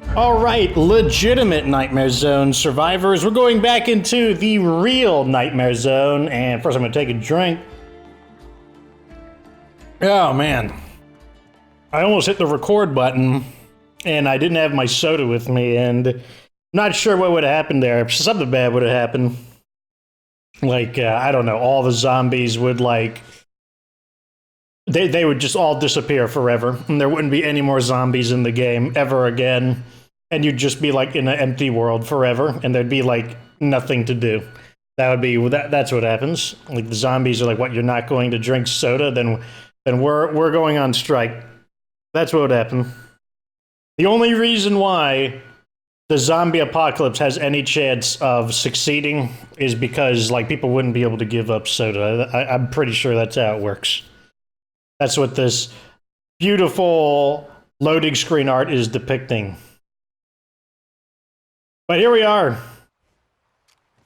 Alright, legitimate Nightmare Zone survivors. We're going back into the real Nightmare Zone, and first I'm gonna take a drink. Oh man. I almost hit the record button, and I didn't have my soda with me, and I'm not sure what would have happened there. Something bad would have happened. Like, I don't know, all the zombies would, like... They would just all disappear forever, and there wouldn't be any more zombies in the game ever again. And you'd just be like in an empty world forever, and there'd be like nothing to do. That would be that's what happens. Like the zombies are like, "What? You're not going to drink soda? Then we're going on strike." That's what would happen. The only reason why the zombie apocalypse has any chance of succeeding is because like people wouldn't be able to give up soda. I'm pretty sure that's how it works. That's what this beautiful loading screen art is depicting. But here we are.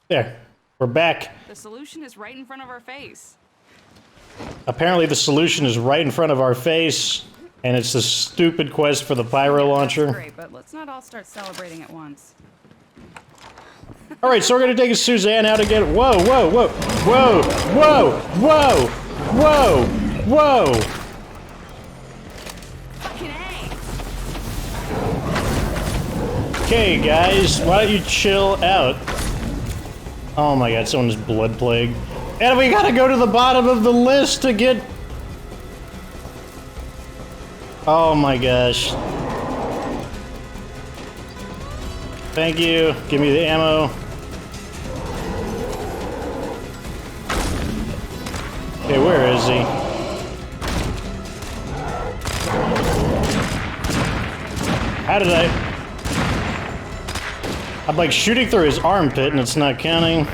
There. We're back. The solution is right in front of our face. Apparently the solution is right in front of our face, and it's the stupid quest for the pyro launcher. That's great, but let's not all start celebrating at once. Alright, so we're gonna take Suzanne out again. Whoa, whoa, whoa, whoa, whoa, whoa, whoa, whoa! Fucking A! Okay, guys, why don't you chill out? Oh my god, someone is blood plague. And we gotta go to the bottom of the list to get... Oh my gosh. Thank you. Give me the ammo. Okay, where is he? How did I... I'm like shooting through his armpit and it's not counting.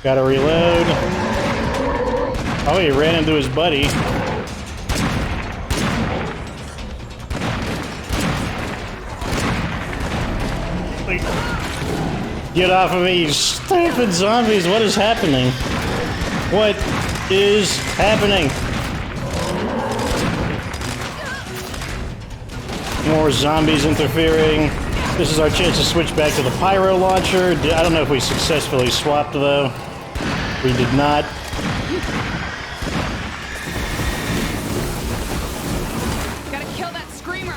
Gotta reload. Oh, he ran into his buddy. Get off of me, you stupid zombies! What is happening? What is happening? More zombies interfering. This is our chance to switch back to the pyro launcher. I don't know if we successfully swapped though. We did not. Gotta kill that screamer!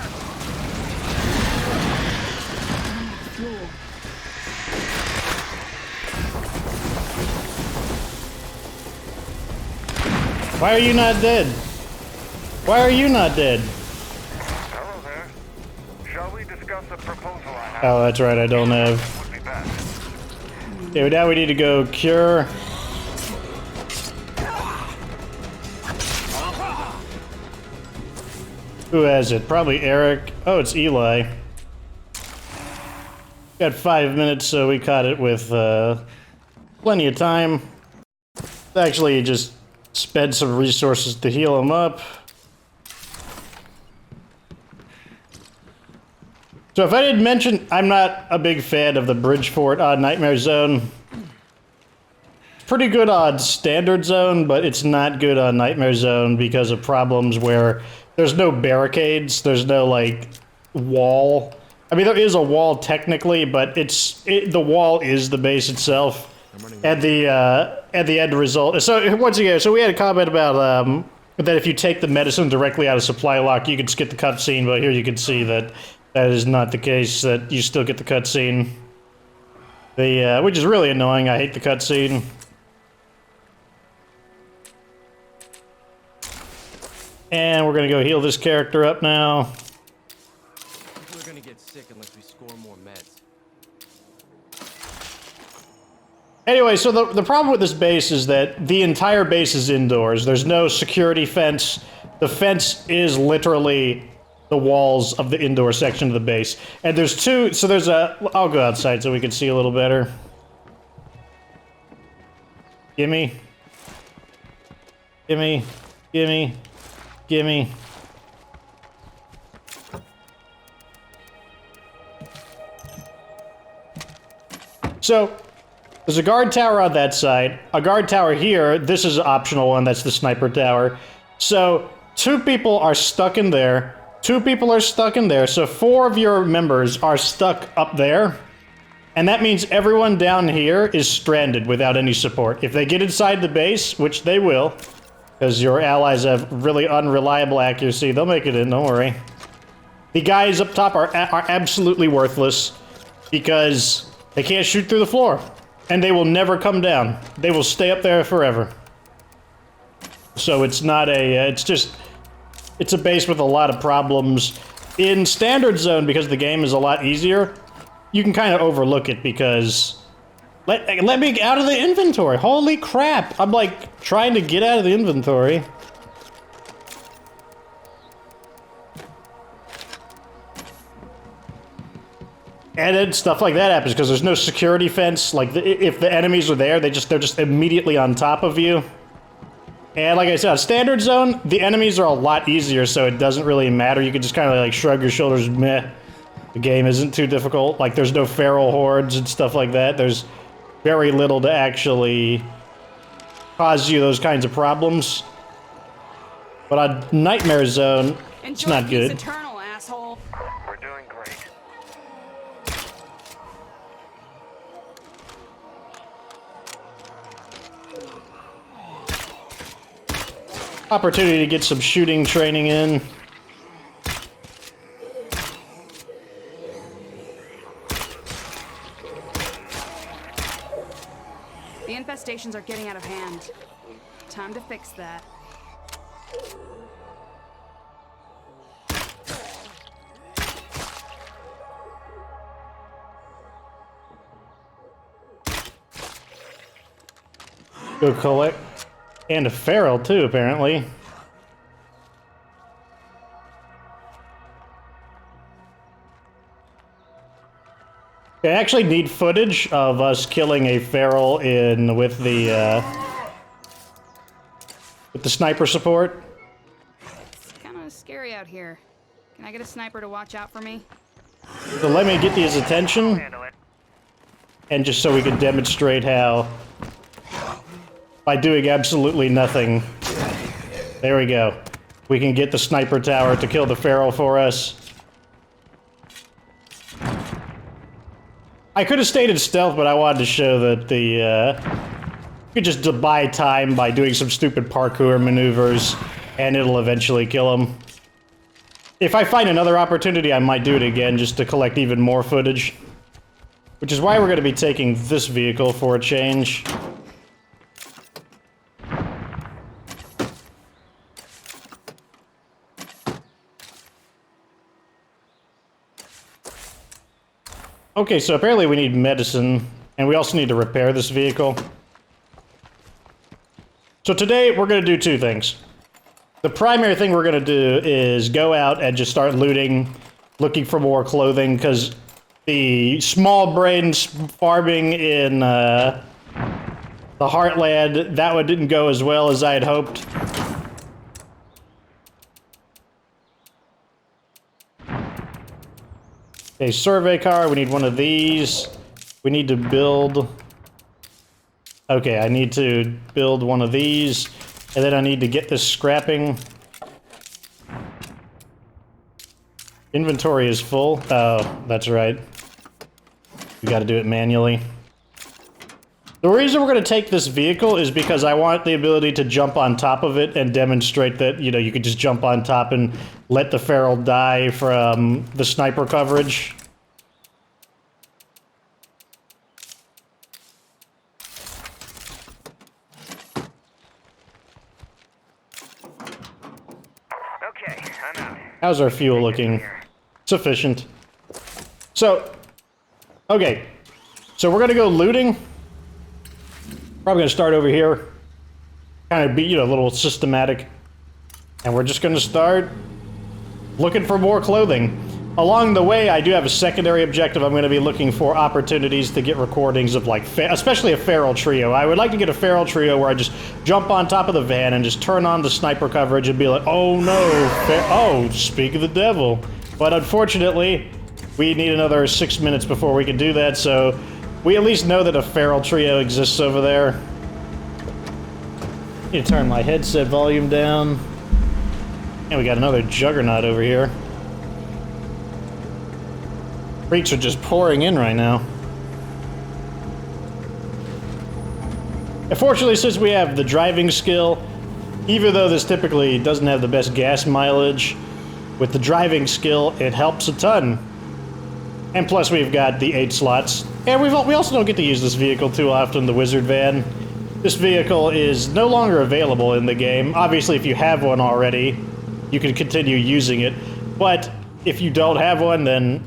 Why are you not dead? Why are you not dead? Hello there. Shall we discuss a proposal I have? Oh, that's right, I don't have. Would be best. Okay, now we need to go cure. Who has it? Probably Eric. Oh, it's Eli. Got 5 minutes, so we caught it with plenty of time. Actually, just spent some resources to heal him up. So if I didn't mention, I'm not a big fan of the Bridgeport Nightmare Zone. Pretty good on Standard Zone, but it's not good on Nightmare Zone because of problems where there's no barricades, there's no, like, wall. I mean, there is a wall technically, but the wall is the base itself. And the end result. So, once again, so we had a comment about, that if you take the medicine directly out of supply lock, you can skip the cutscene, but here you can see that that is not the case, that you still get the cutscene. Which is really annoying, I hate the cutscene. And we're gonna go heal this character up now. We're gonna get sick unless we score more meds. Anyway, so the problem with this base is that the entire base is indoors. There's no security fence. The fence is literally the walls of the indoor section of the base. And there's two, so there's a, I'll go outside so we can see a little better. Gimme. Gimme. Gimme. Gimme. So, there's a guard tower on that side, a guard tower here, this is an optional one, that's the sniper tower. So 2 people are stuck in there. 2 people are stuck in there. So 4 of your members are stuck up there. And that means everyone down here is stranded without any support. If they get inside the base, which they will, because your allies have really unreliable accuracy, they'll make it in, don't worry. The guys up top are absolutely worthless because they can't shoot through the floor. And they will never come down. They will stay up there forever. So it's not a, it's a base with a lot of problems. In Standard Zone, because the game is a lot easier, you can kind of overlook it because... Let me out of the inventory! Holy crap! I'm like, trying to get out of the inventory. And then stuff like that happens because there's no security fence. Like, if the enemies are there, they're just immediately on top of you. And like I said, Standard Zone, the enemies are a lot easier, so it doesn't really matter. You can just kind of like shrug your shoulders, meh. The game isn't too difficult. Like, there's no feral hordes and stuff like that. There's very little to actually cause you those kinds of problems. But on Nightmare Zone, it's not good. Eternal, asshole. We're doing great. Opportunity to get some shooting training in. The infestations are getting out of hand. Time to fix that. Go collect. And a feral, too, apparently. I actually need footage of us killing a feral with the sniper support. It's kind of scary out here. Can I get a sniper to watch out for me? So let me get his attention. Handle it. And just so we can demonstrate how, by doing absolutely nothing, there we go. We can get the sniper tower to kill the feral for us. I could have stayed in stealth, but I wanted to show that you could just buy time by doing some stupid parkour maneuvers, and it'll eventually kill him. If I find another opportunity, I might do it again just to collect even more footage. Which is why we're going to be taking this vehicle for a change. Okay, so apparently we need medicine, and we also need to repair this vehicle. So today, we're going to do 2 things. The primary thing we're going to do is go out and just start looting, looking for more clothing, because the small brains farming in the Heartland, that one didn't go as well as I had hoped. A survey car, we need one of these. We need to build... Okay, I need to build one of these, and then I need to get this scrapping. Inventory is full. Oh, that's right. We gotta do it manually. The reason we're gonna take this vehicle is because I want the ability to jump on top of it and demonstrate that, you know, you could just jump on top and let the feral die from the sniper coverage. Okay, I'm out. How's our fuel looking? Sufficient. So, okay. So we're gonna go looting. Probably gonna start over here. Kind of be, you know, a little systematic. And we're just gonna start looking for more clothing. Along the way, I do have a secondary objective. I'm gonna be looking for opportunities to get recordings of, like, especially a feral trio. I would like to get a feral trio where I just jump on top of the van and just turn on the sniper coverage and be like, oh no, oh, speak of the devil. But unfortunately, we need another 6 minutes before we can do that, so we at least know that a feral trio exists over there. Need to turn my headset volume down. And we got another juggernaut over here. Freaks are just pouring in right now. Unfortunately, since we have the driving skill, even though this typically doesn't have the best gas mileage, with the driving skill, it helps a ton. And plus, we've got the 8 slots. And we also don't get to use this vehicle too often, the Wizard Van. This vehicle is no longer available in the game. Obviously, if you have one already, you can continue using it. But if you don't have one, then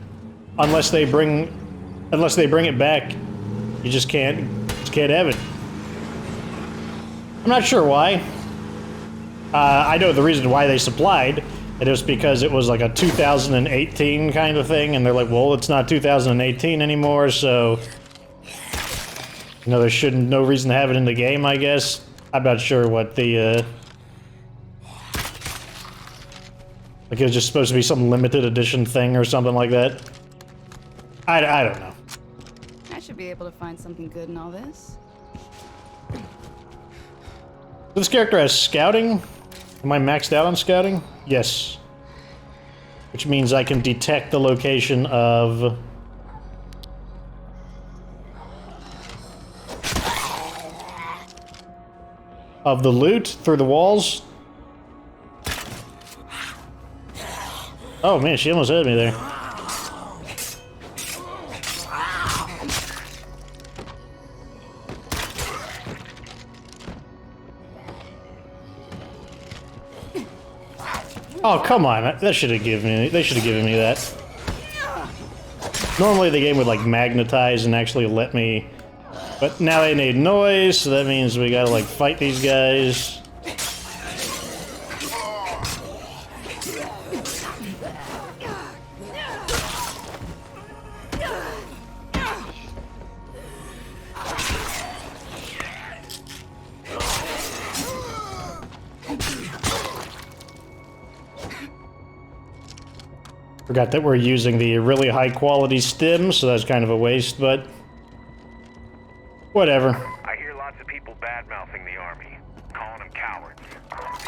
unless they bring it back, you just can't have it. I'm not sure why. I know the reason why they supplied. It was because it was like a 2018 kind of thing, and they're like, well, it's not 2018 anymore, so you know, there's no reason to have it in the game, I guess. I'm not sure what the like it was just supposed to be some limited edition thing or something like that. I don't know. I should be able to find something good in all this. This character has scouting. Am I maxed out on scouting? Yes. Which means I can detect the location of the loot through the walls. Oh man, she almost had me there. Oh, come on. That should have given me. They should have given me that. Normally the game would like magnetize and actually let me, but now they need noise, so that means we gotta like fight these guys. Forgot that we're using the really high quality stim, so that's kind of a waste, but whatever. I hear lots of people bad-mouthing the Army, calling them cowards.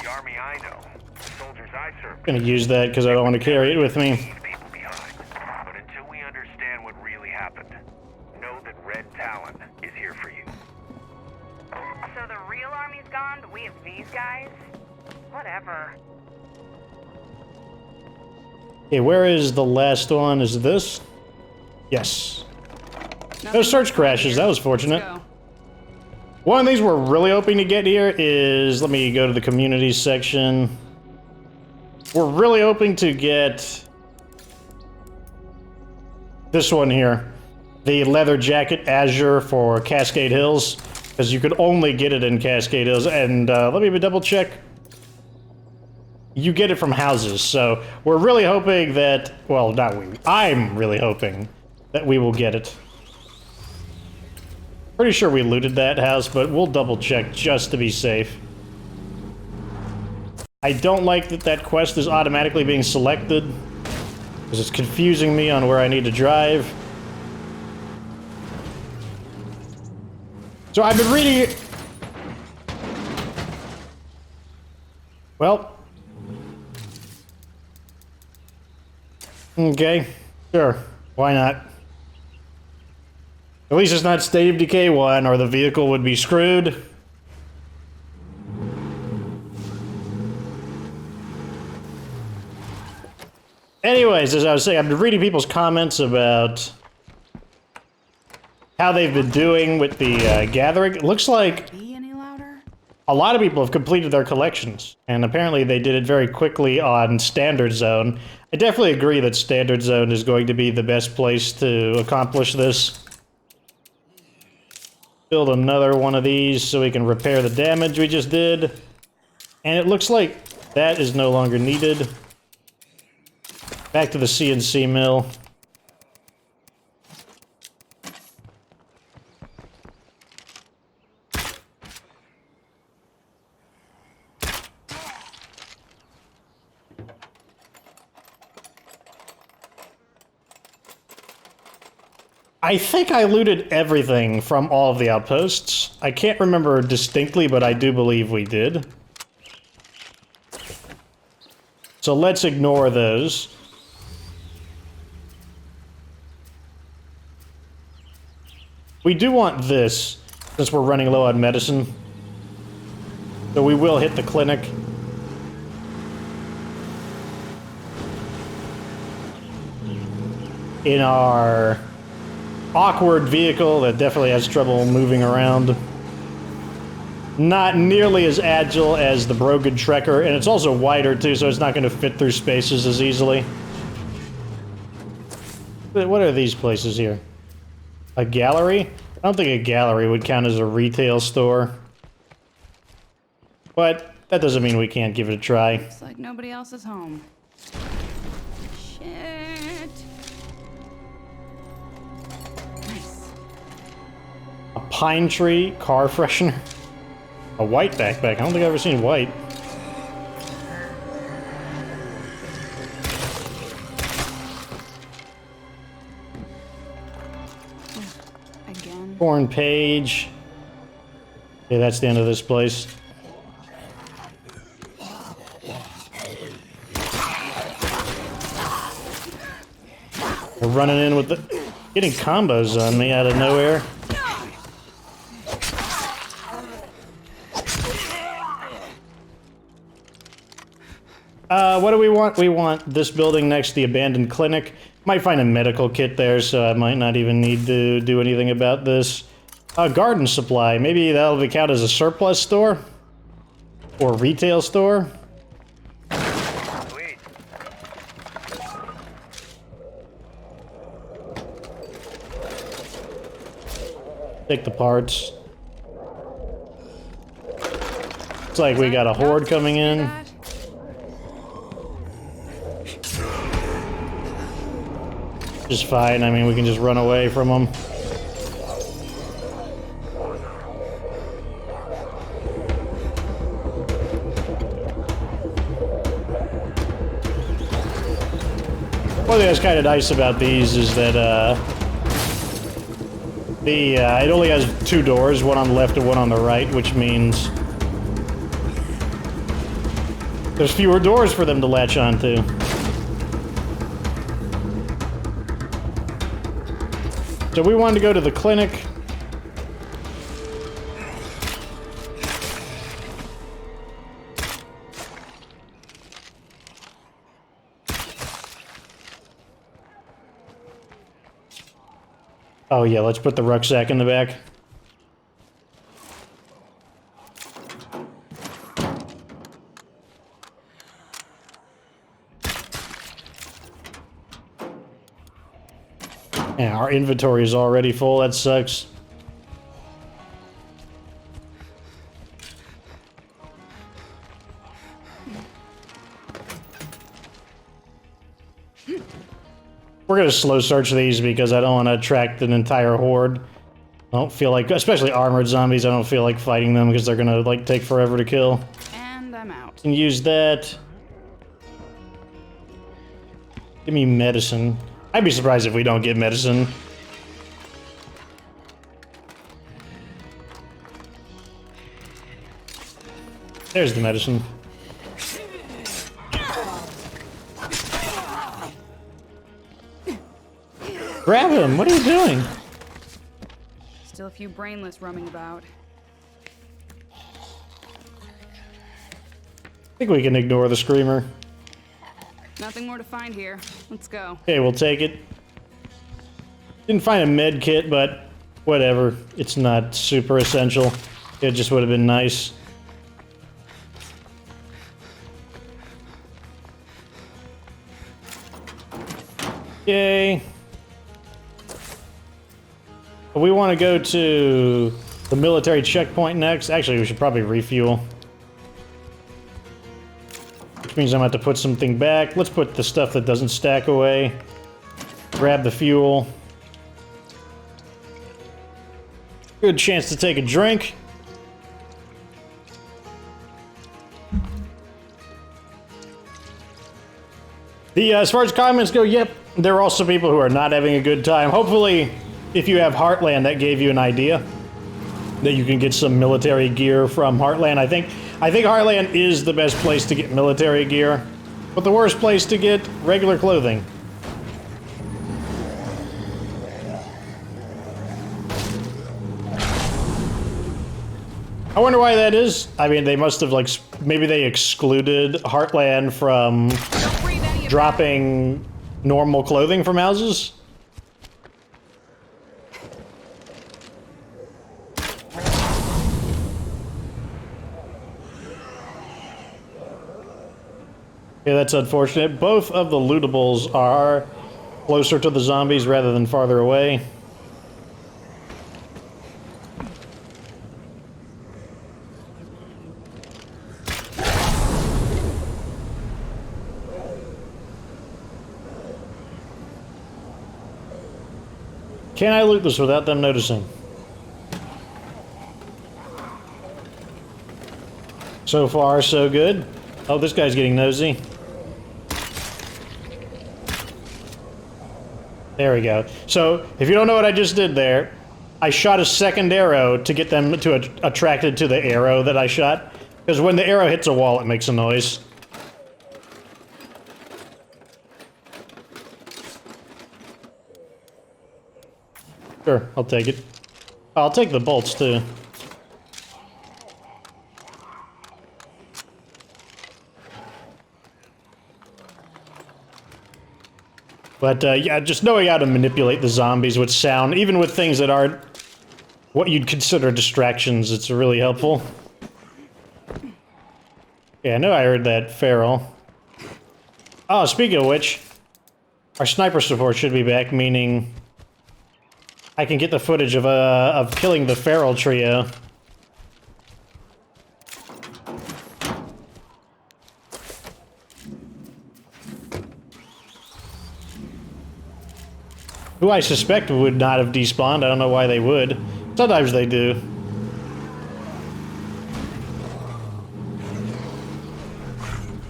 The Army I know, the soldiers I serve, Gonna use that because I don't want to carry it with me. leave people behind. But until we understand what really happened, know that Red Talon is here for you. So the real army's gone, but we have these guys? Whatever. Okay, where is the last one? Is it this? Yes. No search crashes. That was fortunate. Let's go. One of the things we're really hoping to get here is, let me go to the communities section. We're really hoping to get this one here. The leather jacket Azure for Cascade Hills, because you could only get it in Cascade Hills. And let me double check. You get it from houses, so we're really hoping that, well, not we, I'm really hoping that we will get it. Pretty sure we looted that house, but we'll double check just to be safe. I don't like that that quest is automatically being selected, because it's confusing me on where I need to drive. So I've been reading it. Well. Okay, sure. Why not? At least it's not State of Decay 1, or the vehicle would be screwed. Anyways, as I was saying, I've been reading people's comments about how they've been doing with the gathering. It looks like Be any louder? a lot of people have completed their collections, and apparently they did it very quickly on Standard Zone. I definitely agree that Standard Zone is going to be the best place to accomplish this. Build another one of these so we can repair the damage we just did. And it looks like that is no longer needed. Back to the CNC mill. I think I looted everything from all of the outposts. I can't remember distinctly, but I do believe we did. So let's ignore those. We do want this, since we're running low on medicine. So we will hit the clinic. In our awkward vehicle that definitely has trouble moving around. Not nearly as agile as the Brogan Trekker, and it's also wider too, so it's not going to fit through spaces as easily. But what are these places here? A gallery? I don't think a gallery would count as a retail store. But that doesn't mean we can't give it a try. Looks like nobody else is home. Shit. Nice. A pine tree car freshener. A white backpack. I don't think I've ever seen white. Again. Torn page. Okay, that's the end of this place. We're running in with the... getting combos on me out of nowhere. What do we want? We want this building next to the abandoned clinic. Might find a medical kit there, so I might not even need to do anything about this. Garden supply. Maybe that'll count as a surplus store? Or retail store? Sweet. Take the parts. Looks like we got a horde coming in. Just fine. I mean, we can just run away from them. One thing that's kind of nice about these is that it only has two doors, one on the left and one on the right, which means there's fewer doors for them to latch onto. So we wanted to go to the clinic. Oh yeah, let's put the rucksack in the back. Yeah, our inventory is already full. That sucks. We're gonna slow search these because I don't want to attract an entire horde. I don't feel like, especially armored zombies, I don't feel like fighting them because they're gonna like take forever to kill. And I'm out. Can use that. Give me medicine. I'd be surprised if we don't get medicine. There's the medicine. Grab him! What are you doing? Still a few brainless roaming about. I think we can ignore the screamer. Nothing more to find here. Let's go. Okay, we'll take it. Didn't find a med kit, but whatever. It's not super essential. It just would have been nice. Yay. We want to go to the military checkpoint next. Actually, we should probably refuel. Which means I'm going to have to put something back. Let's put the stuff that doesn't stack away. Grab the fuel. Good chance to take a drink. As far as comments go, yep, there are also people who are not having a good time. Hopefully, if you have Heartland, that gave you an idea that you can get some military gear from Heartland. I think Heartland is the best place to get military gear. But the worst place to get regular clothing. I wonder why that is. I mean, they must have, like, maybe they excluded Heartland from Don't breathe any of dropping normal clothing from houses. Yeah, that's unfortunate. Both of the lootables are closer to the zombies rather than farther away. Can I loot this without them noticing? So far, so good. Oh, this guy's getting nosy. There we go. So, if you don't know what I just did there, I shot a second arrow to get them to attracted to the arrow that I shot. Because when the arrow hits a wall, it makes a noise. Sure, I'll take it. I'll take the bolts, too. But, yeah, just knowing how to manipulate the zombies with sound, even with things that aren't what you'd consider distractions, it's really helpful. Yeah, I know I heard that feral. Oh, speaking of which, our sniper support should be back, meaning I can get the footage of killing the feral trio. Who I suspect would not have despawned. I don't know why they would. Sometimes they do.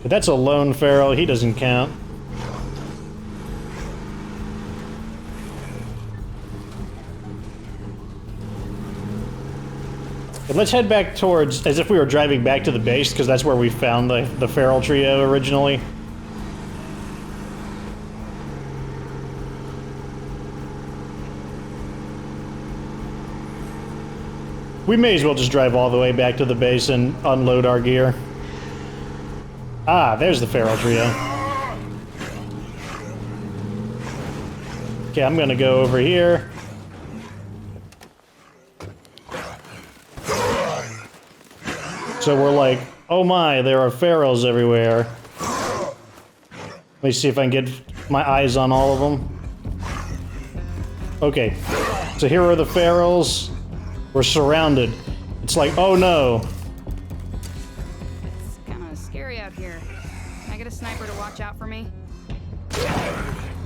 But that's a lone feral. He doesn't count. But let's head back towards, as if we were driving back to the base, because that's where we found the feral trio originally. We may as well just drive all the way back to the base and unload our gear. Ah, there's the feral trio. Okay, I'm gonna go over here. So we're like, oh my, there are ferals everywhere. Let me see if I can get my eyes on all of them. Okay, so here are the ferals. We're surrounded. It's like, oh no. It's kind of scary out here. Can I get a sniper to watch out for me?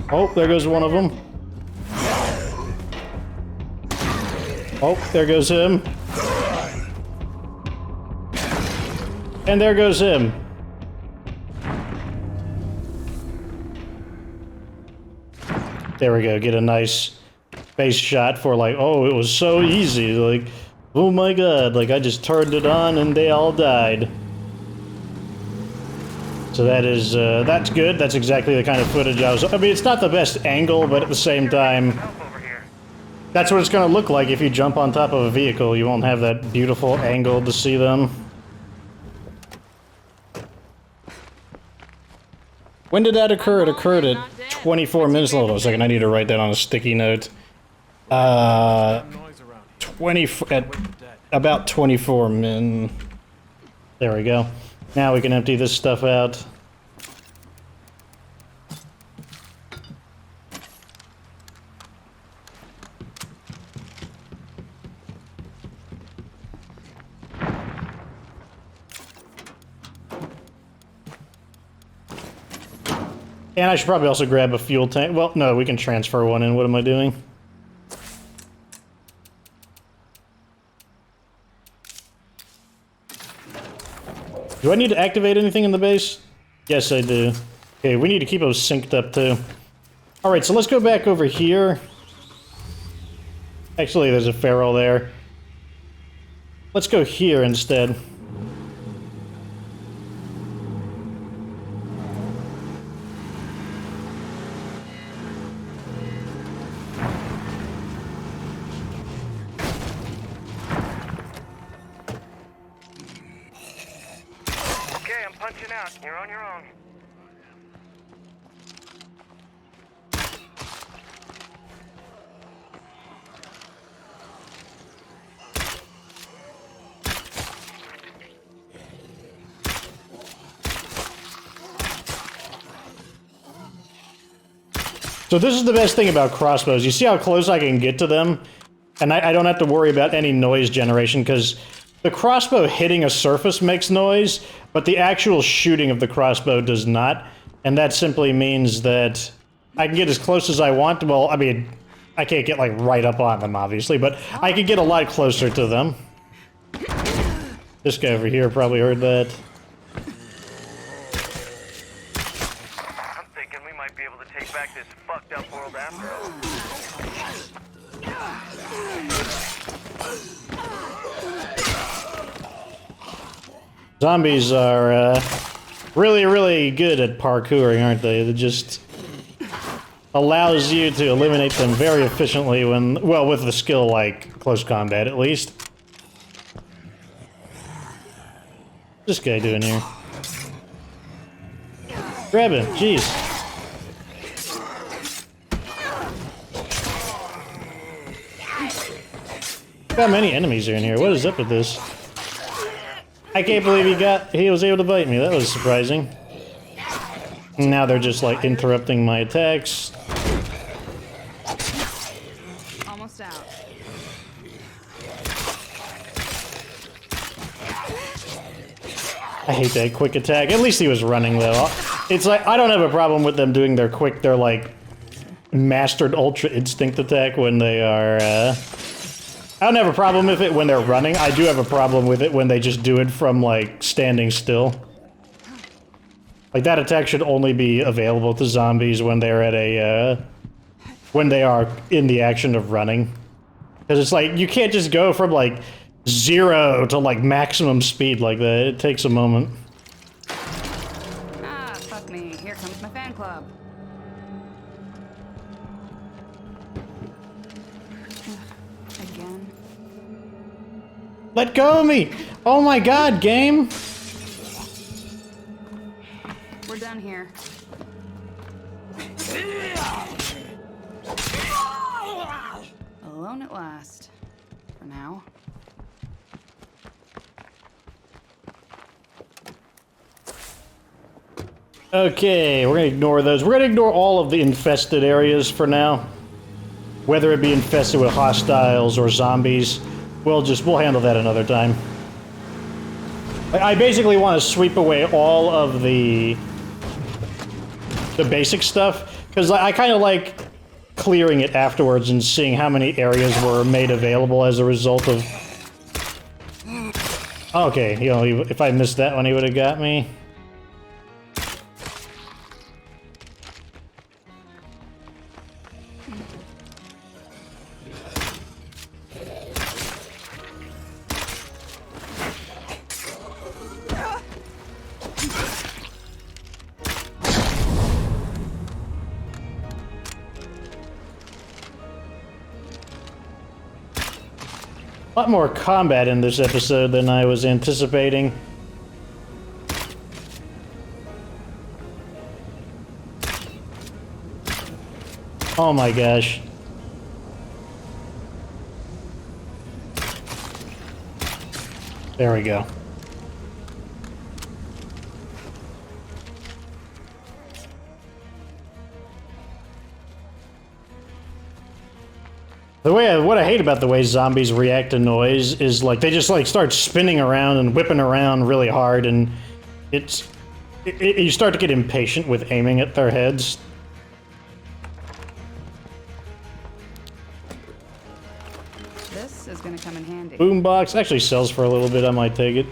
Oh, there goes one of them. Oh, there goes him. And there goes him. There we go, get a nice base shot for like, oh, it was so easy, like, oh my god, like I just turned it on and they all died. So that is, that's good, that's exactly the kind of footage I mean, it's not the best angle, but at the same time, that's what it's gonna look like if you jump on top of a vehicle. You won't have that beautiful angle to see them. When did that occur? It occurred at 24 minutes. Hold on a second, I need to write that on a sticky note. At about 24 min. There we go. Now we can empty this stuff out. And I should probably also grab a fuel tank. Well, no, we can transfer one in. What am I doing? Do I need to activate anything in the base? Yes, I do. Okay, we need to keep those synced up, too. Alright, so let's go back over here. Actually, there's a feral there. Let's go here instead. punching out. You're on your own. So this is the best thing about crossbows. You see how close I can get to them? And I don't have to worry about any noise generation, because the crossbow hitting a surface makes noise, but the actual shooting of the crossbow does not. And that simply means that I can get as close as I want. Well, I mean, I can't get, like, right up on them, obviously, but I can get a lot closer to them. This guy over here probably heard that. I'm thinking we might be able to take back this fucked up world after all. Zombies are, really, really good at parkouring, aren't they? They just allows you to eliminate them very efficiently when, well, with the skill like close combat, at least. What's this guy doing here? Grab him, jeez. Look how many enemies are in here. What is up with this? I can't believe he was able to bite me. That was surprising. Now they're just like interrupting my attacks. Almost out. I hate that quick attack. At least he was running though. It's like, I don't have a problem with them doing their quick, their like mastered ultra instinct attack when they are, I don't have a problem with it when they're running. I do have a problem with it when they just do it from like standing still. Like that attack should only be available to zombies when they're at a, when they are in the action of running. Because it's like, you can't just go from like 0 to like maximum speed like that. It takes a moment. Ah, fuck me. Here comes my fan club. Again. Let go of me! Oh my god, game! We're done here. Alone at last. For now. Okay, we're gonna ignore those. We're gonna ignore all of the infested areas for now. Whether it be infested with hostiles or zombies, we'll handle that another time. I basically want to sweep away all of the basic stuff, because I kind of like clearing it afterwards and seeing how many areas were made available as a result of... Okay, you know, if I missed that one, he would have got me. A lot more combat in this episode than I was anticipating. Oh my gosh. There we go. What I hate about the way zombies react to noise is like they just like start spinning around and whipping around really hard, and you start to get impatient with aiming at their heads. This is gonna come in handy. Boombox actually sells for a little bit. I might take it.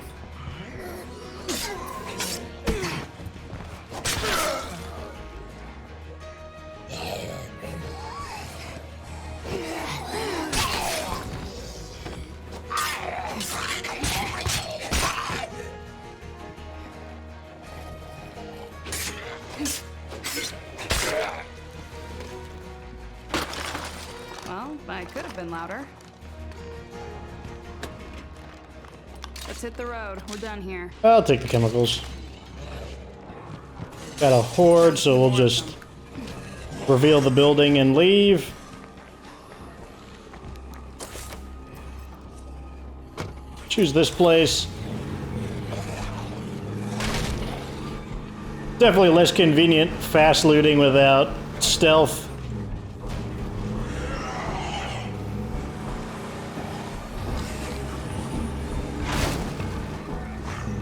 Well, I could have been louder. Let's hit the road. We're done here. I'll take the chemicals. Got a horde, so we'll just reveal the building and leave. Choose this place. Definitely less convenient, fast looting without stealth.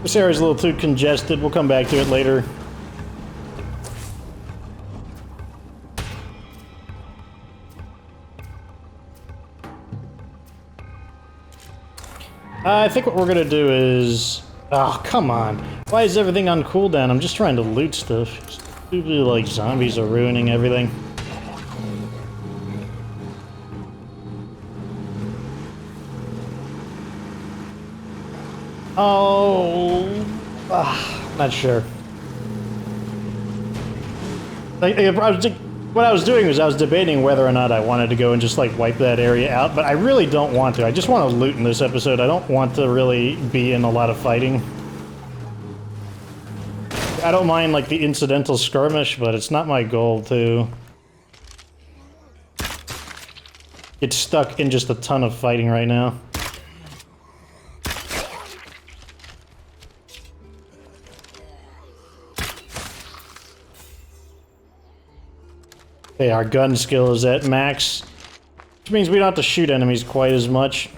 This area's a little too congested. We'll come back to it later. I think what we're gonna do is... Oh, come on. Why is everything on cooldown? I'm just trying to loot stuff. Stupid, like, zombies are ruining everything. Oh... not sure. What I was doing was I was debating whether or not I wanted to go and just like wipe that area out, but I really don't want to. I just want to loot in this episode. I don't want to really be in a lot of fighting. I don't mind like the incidental skirmish, but it's not my goal to get stuck in just a ton of fighting right now. Okay, our gun skill is at max, which means we don't have to shoot enemies quite as much.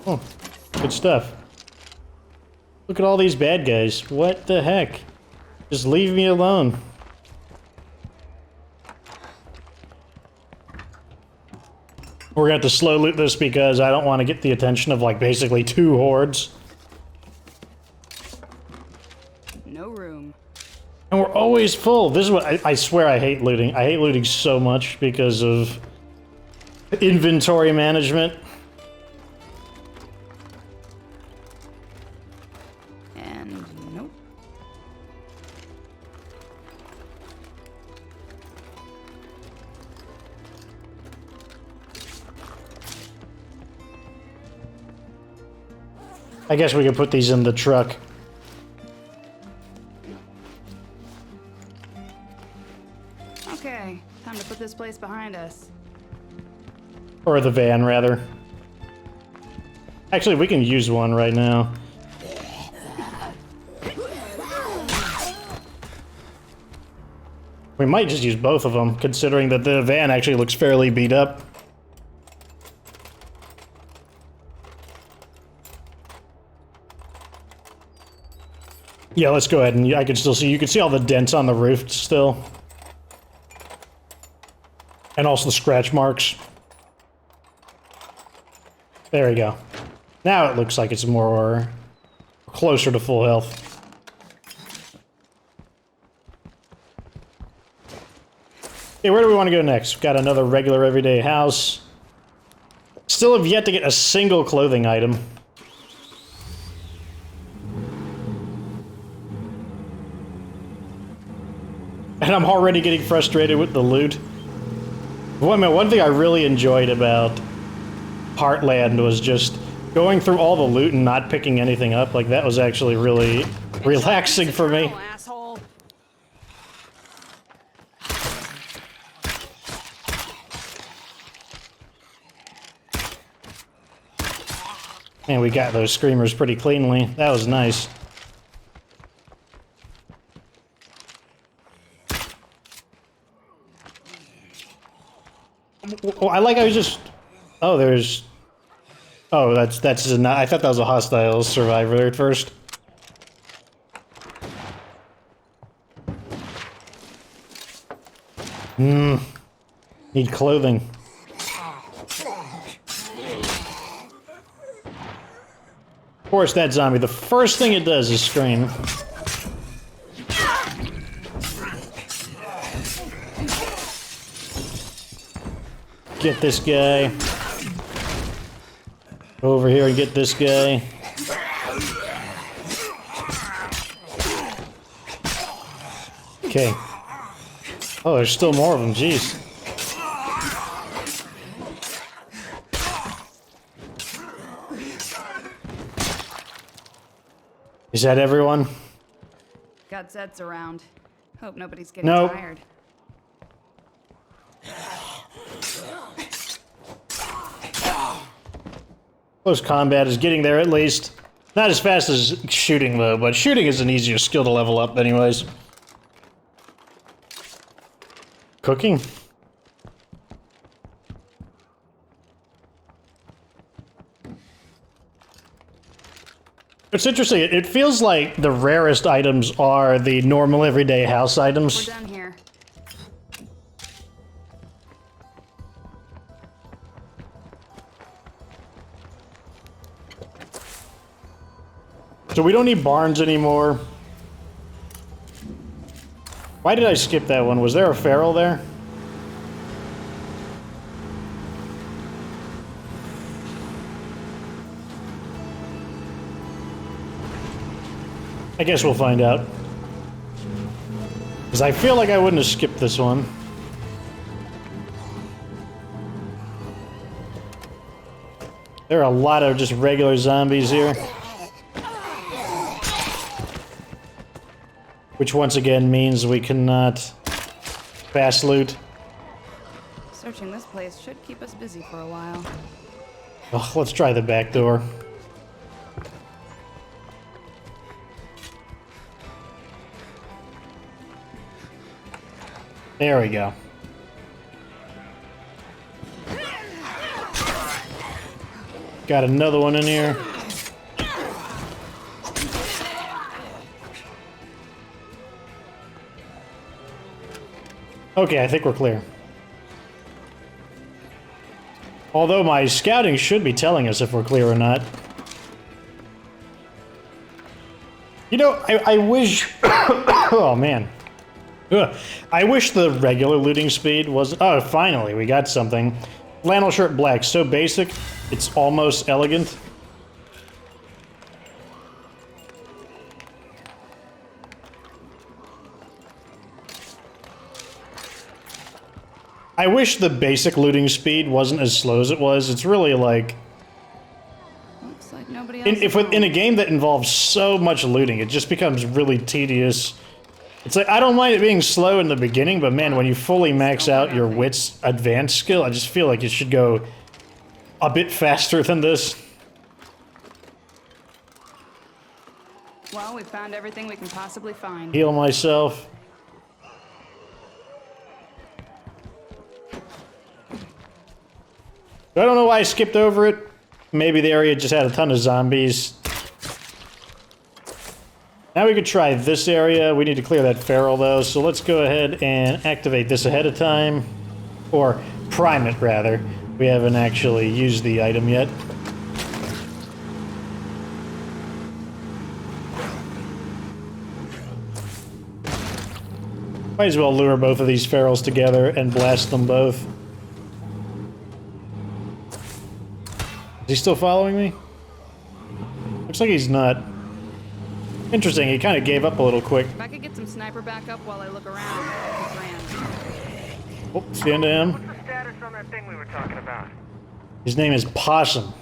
Oh, good stuff. Look at all these bad guys. What the heck? Just leave me alone. We're gonna have to slow loot this because I don't want to get the attention of like basically 2 hordes. No room. And we're always full. This is what I swear I hate looting. I hate looting so much because of inventory management. And nope. I guess we could put these in the truck. Okay, time to put this place behind us. Or the van, rather. Actually, we can use one right now. We might just use both of them, considering that the van actually looks fairly beat up. Yeah, let's go ahead and I can still see, you can see all the dents on the roof still. And also the scratch marks. There we go. Now it looks like it's more closer to full health. Okay, where do we want to go next? We've got another regular everyday house. Still have yet to get a single clothing item. And I'm already getting frustrated with the loot. One thing I really enjoyed about Heartland was just going through all the loot and not picking anything up. Like, that was actually really relaxing for me. Asshole. And we got those screamers pretty cleanly. That was nice. Well, I like I was just... Oh, there's... Oh, that's not... I thought that was a hostile survivor at first. Need clothing. Of course, that zombie, the first thing it does is scream. Get this guy. Over here and get this guy. Okay. Oh, there's still more of them, jeez. Is that everyone? got Zeds around. Hope nobody's getting Nope. tired. Close combat is getting there at least. Not as fast as shooting though, but shooting is an easier skill to level up anyways. Cooking? It's interesting, it feels like the rarest items are the normal everyday house items. We're done here. So we don't need barns anymore. Why did I skip that one? Was there a feral there? I guess we'll find out. Because I feel like I wouldn't have skipped this one. There are a lot of just regular zombies here. Which once again means we cannot fast loot. Searching this place should keep us busy for a while. Oh, let's try the back door. There we go. Got another one in here. Okay, I think we're clear. Although my scouting should be telling us if we're clear or not. You know, I wish... oh, man. Ugh. I wish the regular looting speed was... Oh, finally, we got something. Flannel shirt black, so basic, it's almost elegant. I wish the basic looting speed wasn't as slow as it was. It's really like... Looks like nobody else in a game that involves so much looting, it just becomes really tedious. It's like, I don't mind it being slow in the beginning, but man, when you fully max out your wits advanced skill, I just feel like it should go a bit faster than this. Well, we found everything we can possibly find. Heal myself. I don't know why I skipped over it. Maybe the area just had a ton of zombies. Now we could try this area. We need to clear that feral though, so let's go ahead and activate this ahead of time. Or prime it rather. We haven't actually used the item yet. Might as well lure both of these ferals together and blast them both. Is he still following me? Looks like he's not. Interesting, he kind of gave up a little quick. If I could get some sniper backup while I look around, that'd be grand. Oh, stand to him. What's the status on that thing we were talking about? His name is Possum.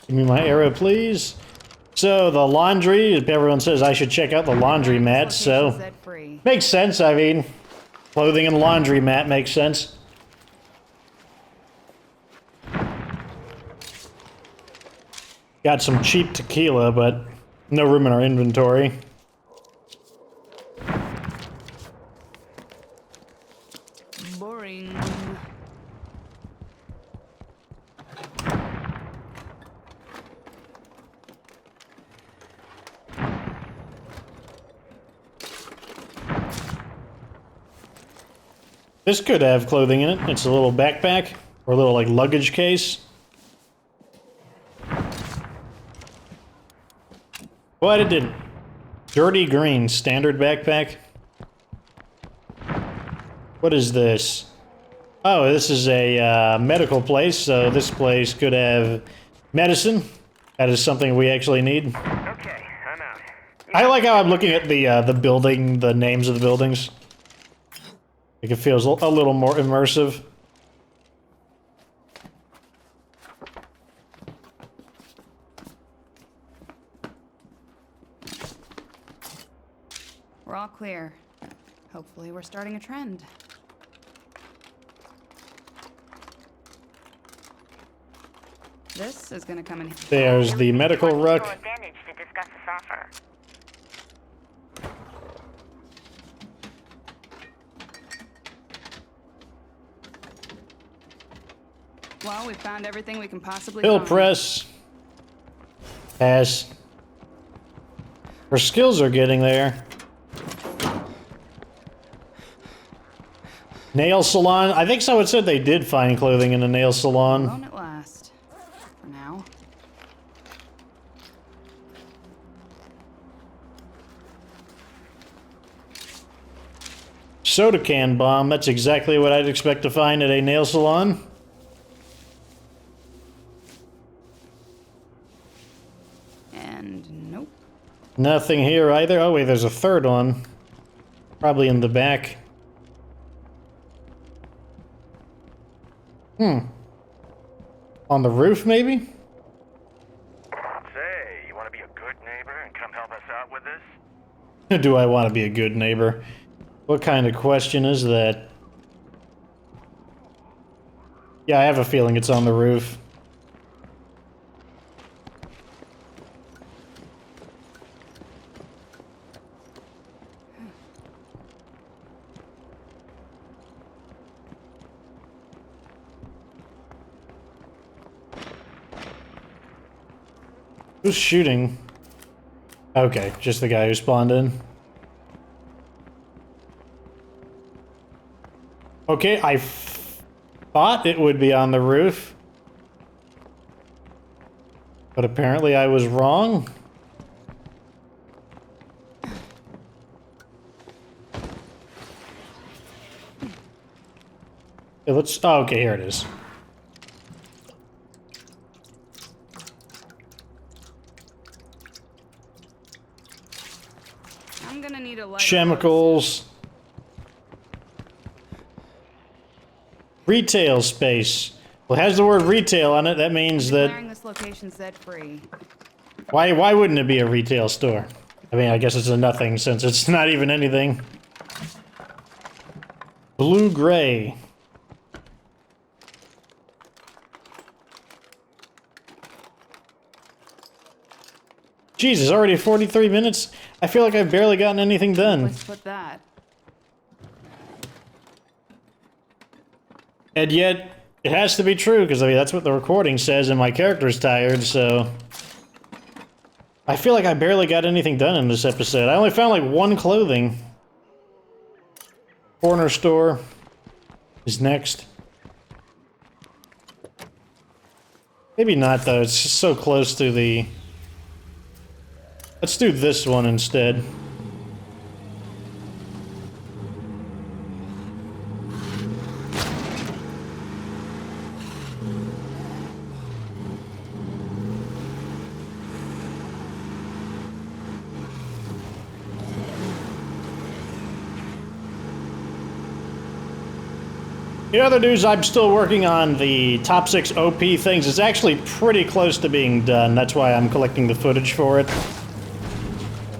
Give me my arrow, please. So, the laundry, everyone says I should check out the laundry mat, so... Zed-free. Makes sense, I mean, clothing and laundry mat makes sense. Got some cheap tequila, but no room in our inventory. Boring. This could have clothing in it. It's a little backpack, or a little, like, luggage case. What? It didn't. Dirty green, standard backpack. What is this? Oh, this is a medical place, so this place could have medicine. That is something we actually need. Okay, I'm out. I like how I'm looking at the building, the names of the buildings. Like it feels a little more immersive. We're all clear. Hopefully we're starting a trend. This is gonna come in. There's the medical ruck. Advantage to discuss this offer. Well, we found everything we can possibly Pill find. press. Pass. Her skills are getting there. Nail salon. I think someone said they did find clothing in a nail salon. Alone at last. For now. Soda can bomb. That's exactly what I'd expect to find at a nail salon. And nope. Nothing here either. Oh wait, there's a third one. Probably in the back. On the roof, maybe? Say, you want to be a good neighbor and come help us out with this? Do I want to be a good neighbor? What kind of question is that? Yeah, I have a feeling it's on the roof. Who's shooting? Okay, just the guy who spawned in. Okay, I thought it would be on the roof. But apparently I was wrong. Okay, let's... Oh, okay, here it is. I'm gonna need a light. Chemicals. Retail space. Well, it has the word retail on it. That means that... Declaring this location set free. Why wouldn't it be a retail store? I mean, I guess it's a nothing since it's not even anything. Blue-gray. Jesus, already 43 minutes? I feel like I've barely gotten anything done. Let's put that. And yet, it has to be true, because I mean, that's what the recording says, and my character's tired, so... I feel like I barely got anything done in this episode. I only found like one clothing. Corner store is next. Maybe not, though. It's just so close to the... Let's do this one instead. In other news, I'm still working on the top 6 OP things. It's actually pretty close to being done. That's why I'm collecting the footage for it.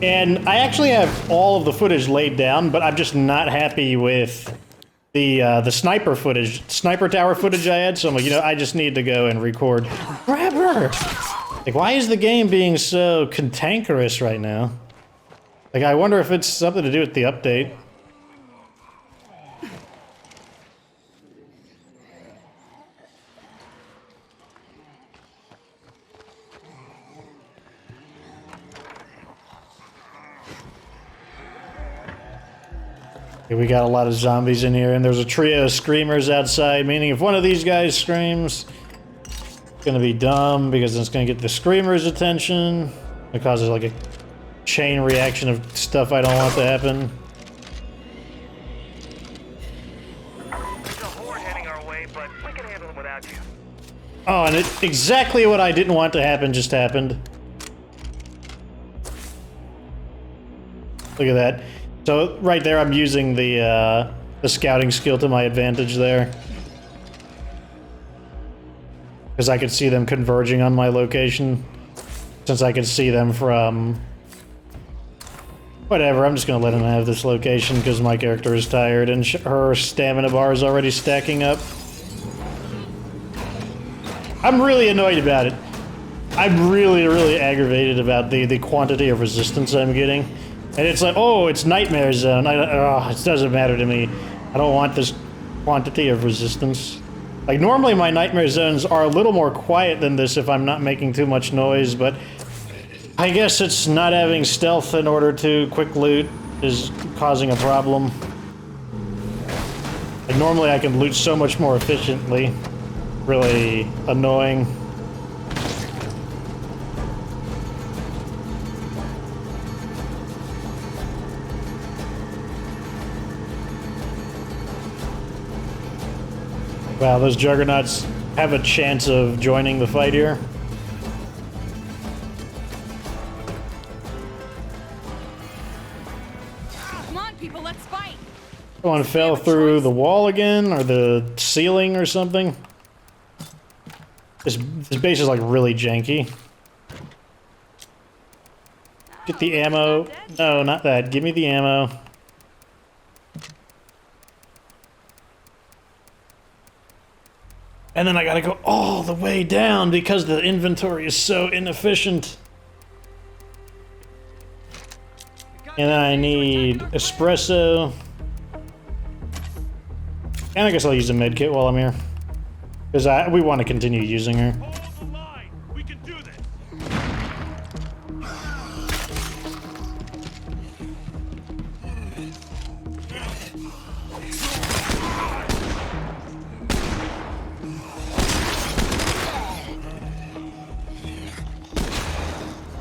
And I actually have all of the footage laid down, but I'm just not happy with the sniper footage, sniper tower footage I had. So I'm like, you know, I just need to go and record. Grab her! Like, why is the game being so cantankerous right now? Like, I wonder if it's something to do with the update. We got a lot of zombies in here, and there's a trio of screamers outside, meaning if one of these guys screams, it's gonna be dumb, because it's gonna get the screamer's attention. It causes like a chain reaction of stuff I don't want to happen. There's a horde heading our way, but we can handle them without you. Oh, and exactly what I didn't want to happen just happened. Look at that. So, right there, I'm using the scouting skill to my advantage there. Because I could see them converging on my location. Since I could see them from Whatever, I'm just gonna let him have this location because my character is tired and her stamina bar is already stacking up. I'm really annoyed about it. I'm really aggravated about the quantity of resistance I'm getting. And it's like, oh, it's Nightmare Zone. It doesn't matter to me. I don't want this quantity of resistance. Like, normally my Nightmare Zones are a little more quiet than this if I'm not making too much noise, but I guess it's not having stealth in order to quick loot is causing a problem. Like, normally I can loot so much more efficiently. Really annoying. Wow, those juggernauts have a chance of joining the fight here. Come on, people, let's fight. Someone fell through the wall again, or the ceiling or something. This base is like really janky. Get the ammo. No, not that. Give me the ammo. And then I gotta go all the way down because the inventory is so inefficient. And then I need espresso. And I guess I'll use a med kit while I'm here. Because we want to continue using her. Hold the line. We can do this.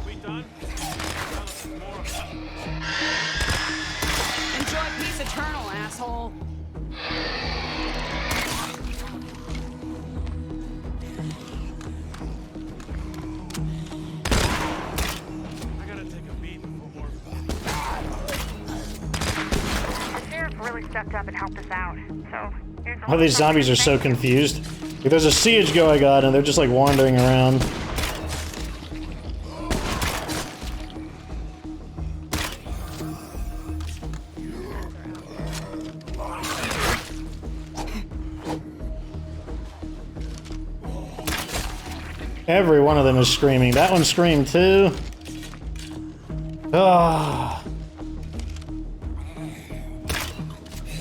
We done? Enjoy peace eternal, asshole. I gotta take a beat before. The sheriff really stepped up and helped us out. So here's a Oh, these zombies are so confused. Like, there's a siege going on and they're just like wandering around. Every one of them is screaming. That one screamed too. Ah.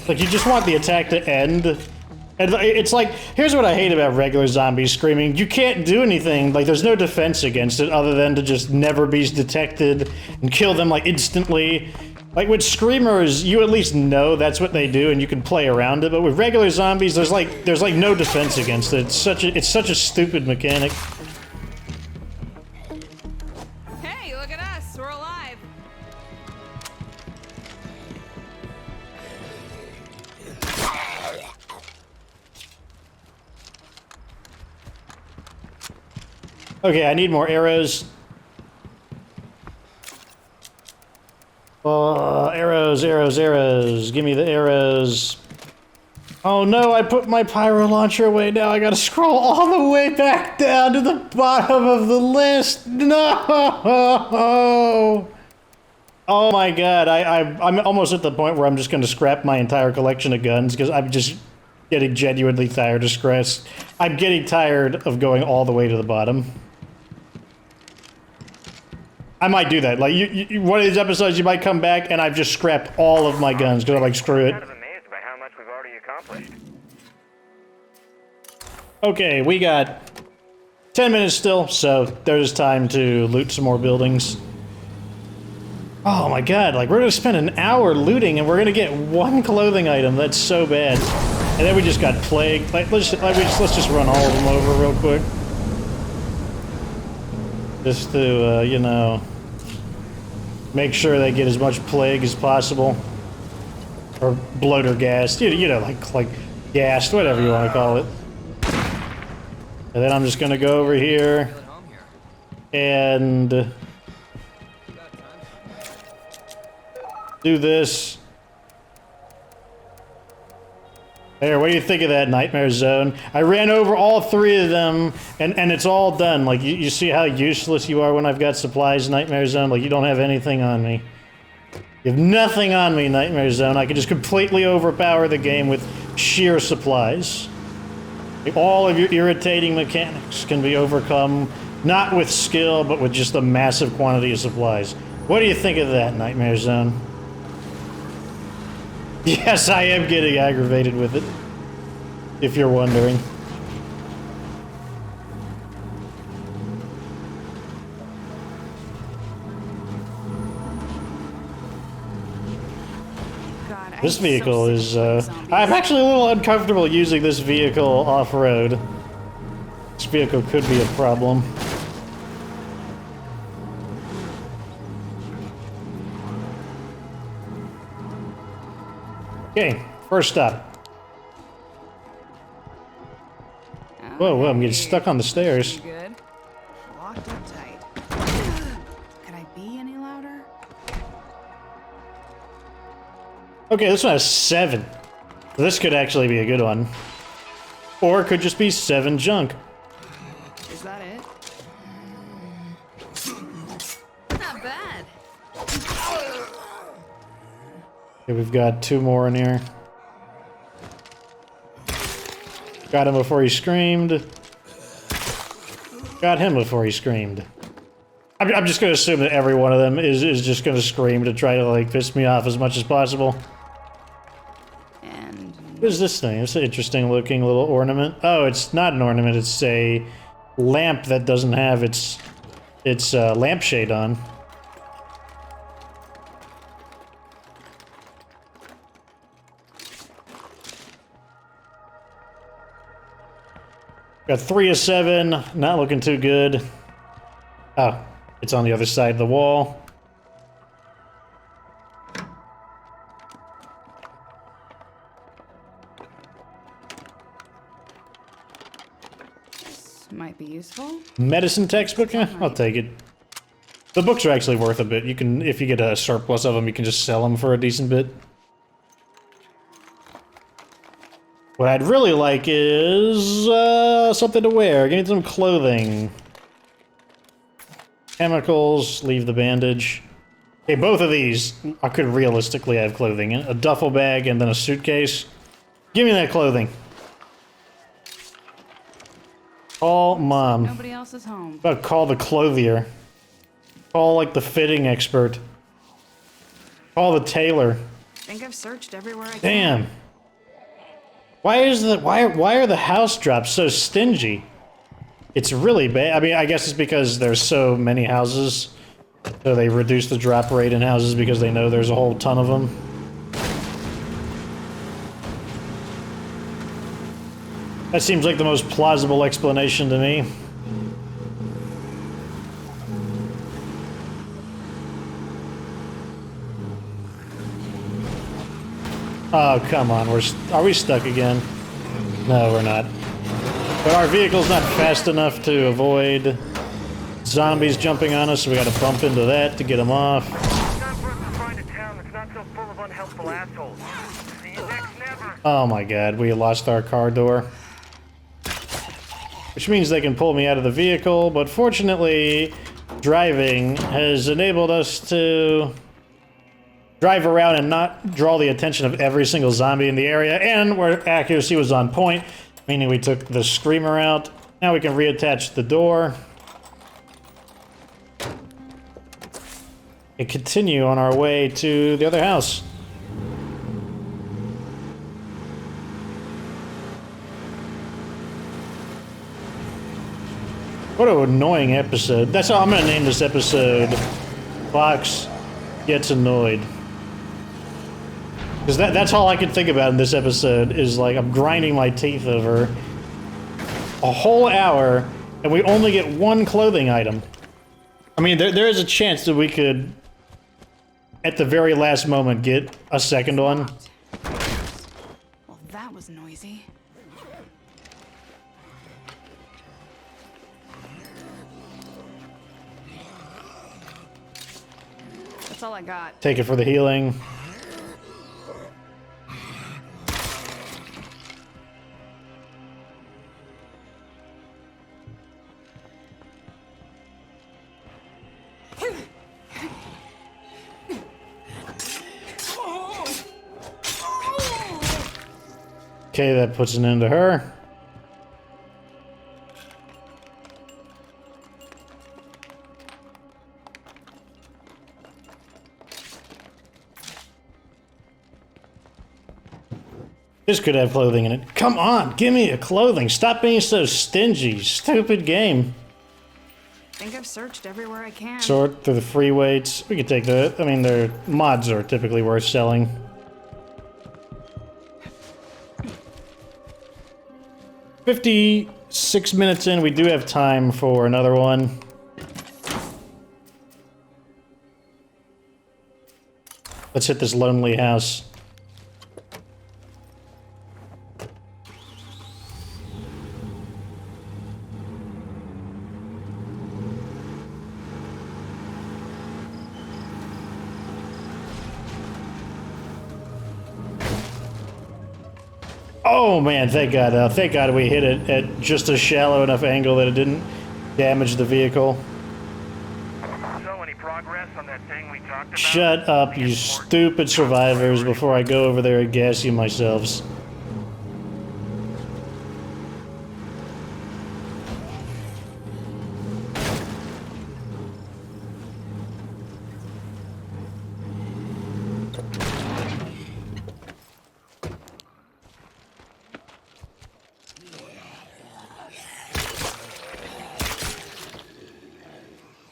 Like, you just want the attack to end. And it's like, here's what I hate about regular zombies screaming. You can't do anything. Like, there's no defense against it other than to just never be detected and kill them, like, instantly. Like, with screamers, you at least know that's what they do and you can play around it. But with regular zombies, there's like no defense against it. It's such a stupid mechanic. Hey, look at us. We're alive. Okay, I need more arrows. Arrows. Give me the arrows. Oh no, I put my pyro launcher away. Now I gotta scroll all the way back down to the bottom of the list. No! Oh my god, I'm almost at the point where I'm just gonna scrap my entire collection of guns because I'm just getting genuinely tired of stress. I'm getting tired of going all the way to the bottom. I might do that. Like, one of these episodes, you might come back and I've just scrapped all of my guns because I'm like, screw it. Kind of amazed by how much we've already accomplished. Okay, we got 10 minutes still, so there's time to loot some more buildings. Oh my god, like, we're gonna spend an hour looting and we're gonna get one clothing item. That's so bad. And then we just got plague. Like, let's just run all of them over real quick. Just to, you know, make sure they get as much plague as possible. Or bloater gas, you know, like gassed, whatever you want to call it. And then I'm just gonna go over here and do this. There, what do you think of that Nightmare Zone? I ran over all three of them, and it's all done. Like, you see how useless you are when I've got supplies, Nightmare Zone? Like, you don't have anything on me. You have nothing on me, Nightmare Zone. I can just completely overpower the game with sheer supplies. All of your irritating mechanics can be overcome, not with skill, but with just a massive quantity of supplies. What do you think of that, Nightmare Zone? Yes, I am getting aggravated with it, if you're wondering. God, This I'm vehicle so is, sick of zombies. I'm actually a little uncomfortable using this vehicle off-road. This vehicle could be a problem. Okay, first stop. Whoa, whoa, I'm getting stuck on the stairs. You good? Locked up tight. Could I be any louder? Okay, this one has 7. This could actually be a good one. Or it could just be 7 junk. Is that it? Not bad. Okay, we've got 2 more in here. Got him before he screamed. Got him before he screamed. I'm just gonna assume that every one of them is just gonna scream to try to, like, piss me off as much as possible. And What is this thing? It's an interesting looking little ornament. Oh, it's not an ornament, it's a lamp that doesn't have its lampshade on. Got 3 of 7, not looking too good. Oh, it's on the other side of the wall. this might be useful. Medicine textbook? Eh, I'll take it. The books are actually worth a bit. You can, if you get a surplus of them, you can just sell them for a decent bit. What I'd really like is something to wear. Give me some clothing. Chemicals, leave the bandage. Okay, both of these I could realistically have clothing in. A duffel bag and then a suitcase. Give me that clothing. Call mom. Nobody else is home. About call the clothier. Call like the fitting expert. Call the tailor. Think I've searched everywhere I can. Damn. Why are the house drops so stingy? It's really bad. I mean, I guess it's because there's so many houses, so they reduce the drop rate in houses because they know there's a whole ton of them. That seems like the most plausible explanation to me. Oh, come on. Are we stuck again? No, we're not. But our vehicle's not fast enough to avoid zombies jumping on us, so we gotta bump into that to get them off. It's time for us to find a town that's not so full of unhelpful assholes. See you next never. Oh my god, we lost our car door. Which means they can pull me out of the vehicle, but fortunately, driving has enabled us to drive around and not draw the attention of every single zombie in the area, and where accuracy was on point, meaning we took the screamer out. Now we can reattach the door and continue on our way to the other house. What an annoying episode. That's how I'm gonna name this episode. Fox Gets Annoyed. Because that's all I can think about in this episode is, like, I'm grinding my teeth over a whole hour and we only get 1 clothing item. I mean, there is a chance that we could, at the very last moment, get a second one. Well, that was noisy. That's all I got. Take it for the healing. Okay, that puts an end to her. This could have clothing in it. Come on, give me a clothing. Stop being so stingy. Stupid game. I think I've searched everywhere I can. Sort through the free weights. We could take the... I mean, their mods are typically worth selling. "56 minutes in, we do have time for another one. Let's hit this lonely house. Oh man, thank God we hit it at just a shallow enough angle that it didn't damage the vehicle. So, any progress on that thing we talked about? Shut up, you stupid survivors, before I go over there and gas you myself.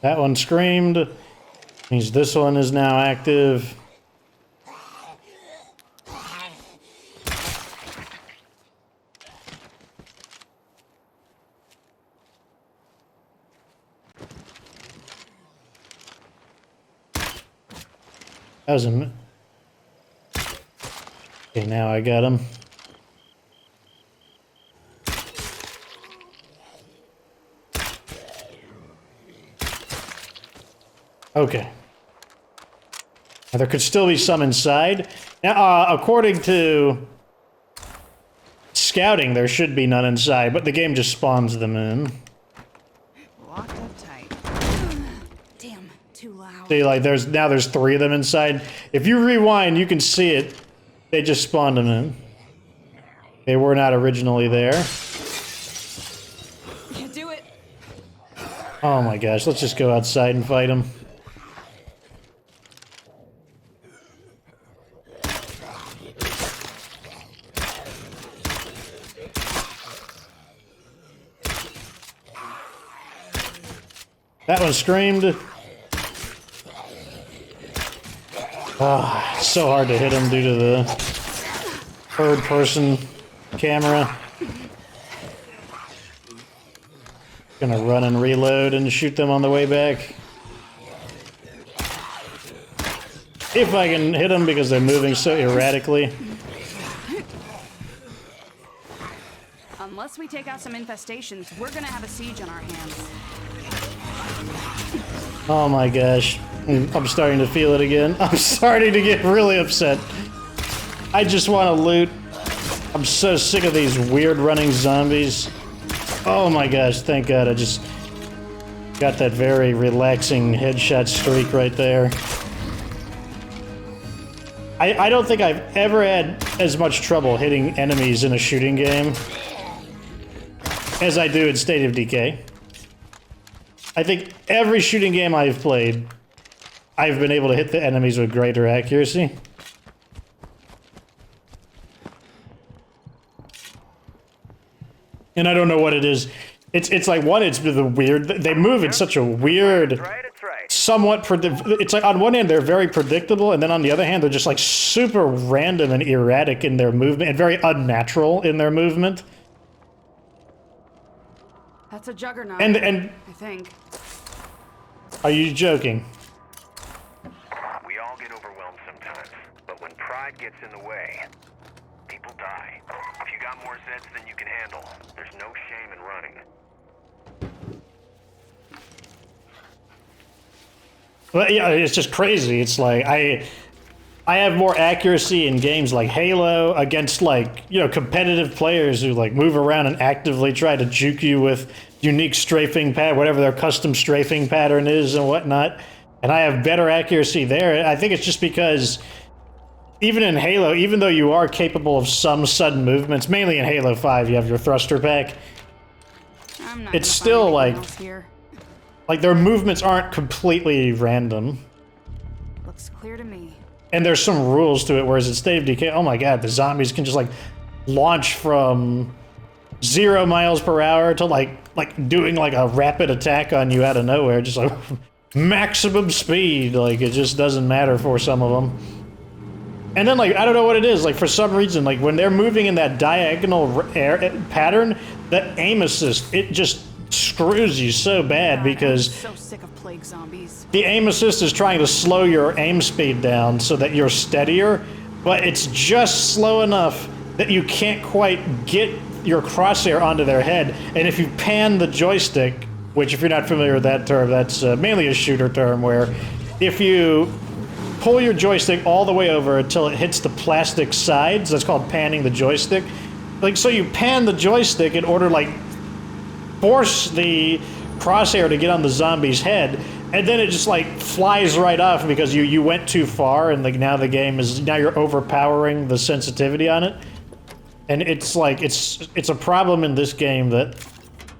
That one screamed. Means this one is now active. That was a... Okay, now I got him. Okay. Now, there could still be some inside. Now, according to scouting, there should be none inside, but the game just spawns them in. Locked up tight. Damn, too loud. See, like, there's 3 of them inside. If you rewind, you can see it. They just spawned them in. They were not originally there. Can't do it. Oh my gosh, let's just go outside and fight them. That one screamed. Ah, it's so hard to hit him due to the third-person camera. Gonna run and reload and shoot them on the way back. If I can hit them because they're moving so erratically. Unless we take out some infestations, we're gonna have a siege on our hands. Oh my gosh. I'm starting to feel it again. I'm starting to get really upset. I just want to loot. I'm so sick of these weird running zombies. Oh my gosh, thank God I just got that very relaxing headshot streak right there. I don't think I've ever had as much trouble hitting enemies in a shooting game as I do in State of Decay. I think every shooting game I've played, I've been able to hit the enemies with greater accuracy. And I don't know what it is. It's like, one, it's the weird... They move in such a weird... That's right. Somewhat... It's like, on one hand, they're very predictable, and then on the other hand, they're just like super random and erratic in their movement, and very unnatural in their movement. That's a juggernaut. And I think. Are you joking? We all get overwhelmed sometimes, but when pride gets in the way, people die. If you got more Zeds than you can handle, there's no shame in running. Well, yeah, it's just crazy. It's like, I have more accuracy in games like Halo against, like, you know, competitive players who, like, move around and actively try to juke you with unique strafing whatever their custom strafing pattern is and whatnot. And I have better accuracy there. I think it's just because even in Halo, even though you are capable of some sudden movements, mainly in Halo 5, you have your thruster pack. I'm not It's gonna still find like, anything else here. like their movements aren't completely random. Looks clear to me. And there's some rules to it, whereas in State of Decay, oh my god, the zombies can just like launch from 0 miles per hour to like doing like a rapid attack on you out of nowhere, just like maximum speed. Like it just doesn't matter for some of them. And then like I don't know what it is, like for some reason, like when they're moving in that diagonal pattern, that aim assist, it just screws you so bad because I'm so sick of plague zombies. the aim assist is trying to slow your aim speed down so that you're steadier, but it's just slow enough that you can't quite get your crosshair onto their head. And if you pan the joystick, which if you're not familiar with that term, that's mainly a shooter term, where if you pull your joystick all the way over until it hits the plastic sides, that's called panning the joystick. Like, so you pan the joystick in order, like, force the crosshair to get on the zombie's head, and then it just like flies right off because you went too far, and like now the game is, now you're overpowering the sensitivity on it. And it's like it's a problem in this game that,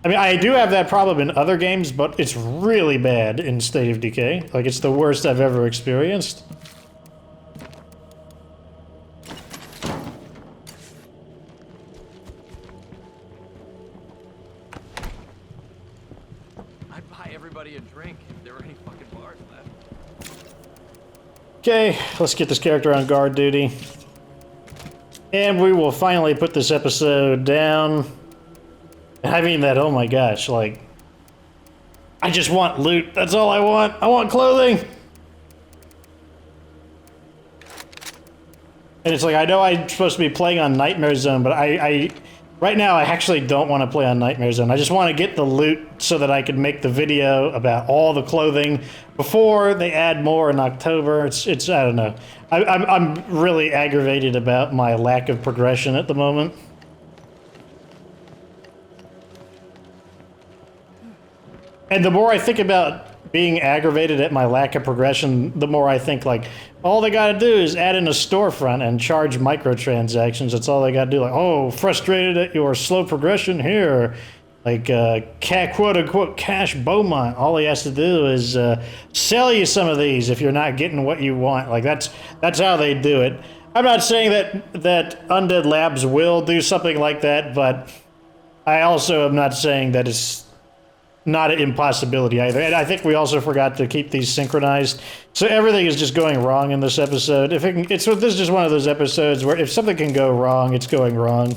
I mean, I do have that problem in other games, but it's really bad in State of Decay. Like it's the worst I've ever experienced. I'd buy everybody a drink if there were any fucking bars left. Okay, let's get this character on guard duty. And we will finally put this episode down. I mean that, oh my gosh, like, I just want loot. That's all I want. I want clothing. And it's like, I know I'm supposed to be playing on Nightmare Zone, but right now I actually don't want to play on Nightmare Zone. I just want to get the loot so that I can make the video about all the clothing before they add more in October. It's I don't know. I'm really aggravated about my lack of progression at the moment. And the more I think about being aggravated at my lack of progression, the more I think, like, all they gotta do is add in a storefront and charge microtransactions. That's all they gotta do. Like, oh, frustrated at your slow progression here. Like, quote-unquote Cash Beaumont. All he has to do is sell you some of these if you're not getting what you want. Like, that's how they do it. I'm not saying that Undead Labs will do something like that, but I also am not saying that it's not an impossibility either. And I think we also forgot to keep these synchronized. So everything is just going wrong in this episode. This is just one of those episodes where if something can go wrong, it's going wrong.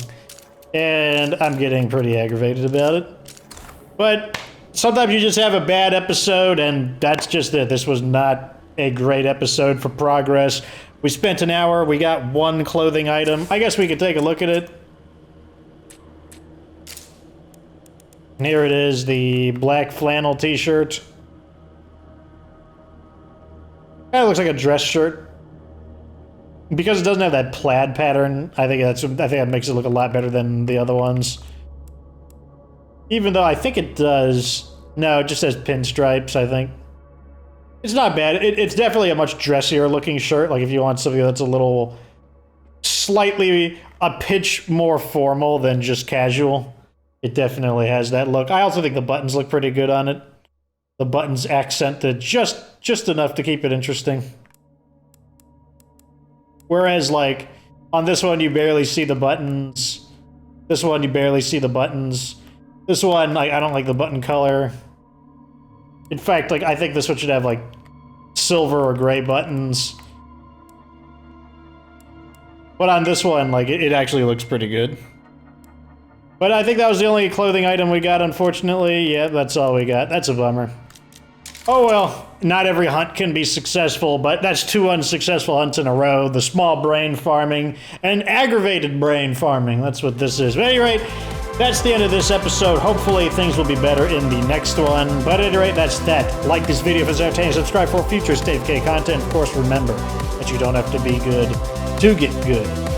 And I'm getting pretty aggravated about it. But sometimes you just have a bad episode, and that's just it. This was not a great episode for progress. We spent an hour, we got one clothing item. I guess we could take a look at it. And here it is, the black flannel t-shirt. That looks like a dress shirt. Because it doesn't have that plaid pattern, I think that makes it look a lot better than the other ones. Even though I think it does. No, it just says pinstripes, I think. It's not bad. It's definitely a much dressier looking shirt. Like if you want something that's a little, slightly a pitch more formal than just casual. It definitely has that look. I also think the buttons look pretty good on it. The buttons accented just enough to keep it interesting. Whereas, like, on this one, you barely see the buttons. This one, you barely see the buttons. This one, like, I don't like the button color. In fact, like, I think this one should have, like, silver or gray buttons. But on this one, like, it actually looks pretty good. But I think that was the only clothing item we got, unfortunately. Yeah, that's all we got. That's a bummer. Oh well, not every hunt can be successful, but that's 2 unsuccessful hunts in a row. The small brain farming and aggravated brain farming. That's what this is. But at any rate, that's the end of this episode. Hopefully things will be better in the next one. But at any rate, that's that. Like this video if it's entertaining. Subscribe for future State of Decay content. Of course, remember that you don't have to be good to get good.